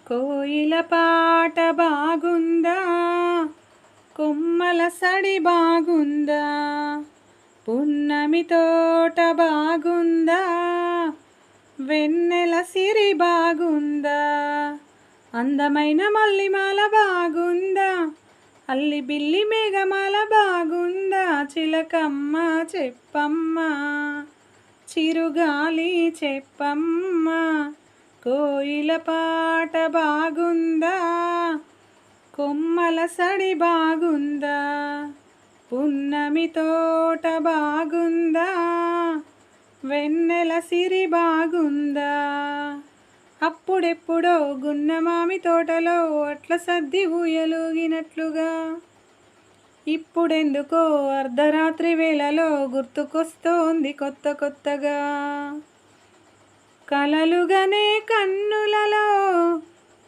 కోయిల పాట బాగుందా, కొమ్మల సడి బాగుందా, పున్నమి తోట బాగుందా, వెన్నెల సిరి బాగుందా, అందమైన మల్లిమాల బాగుందా, అల్లి బిల్లి మేఘమాల బాగుందా, చిలకమ్మ చెప్పమ్మ, చిరుగాలి చెప్పమ్మ, కోయిల పాట బాగుందా, కొమ్మల సడి బాగుందా, పున్నమి తోట బాగుందా, వెన్నెల సిరి బాగుందా, అప్పుడెప్పుడో గున్నమామి తోటలో అట్ల సద్ది ఊయలూగినట్లుగా, ఇప్పుడెందుకో అర్ధరాత్రి వేళలో గుర్తుకొస్తోంది కొత్త కొత్తగా. కలలుగనే కన్నులలో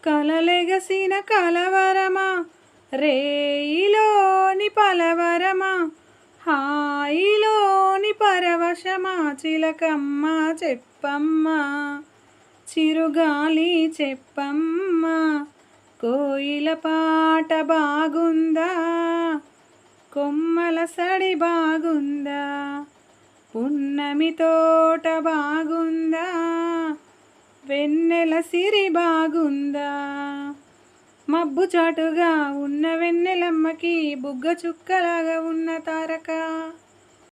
కలలెగసిన కలవరమా, రేయిలోని పలవరమా, హాయిలోని పరవశమా, చిలకమ్మ చెప్పమ్మ, చిరుగాలి చెప్పమ్మ, కోయిల పాట బాగుందా, కొమ్మల సడి బాగుందా, పున్నమి తోట బాగుందా, వెన్నెల సిరి బాగుందా, మబ్బు చాటుగా ఉన్న వెన్నెలమ్మకి బుగ్గ చుక్కలాగా ఉన్న తారక.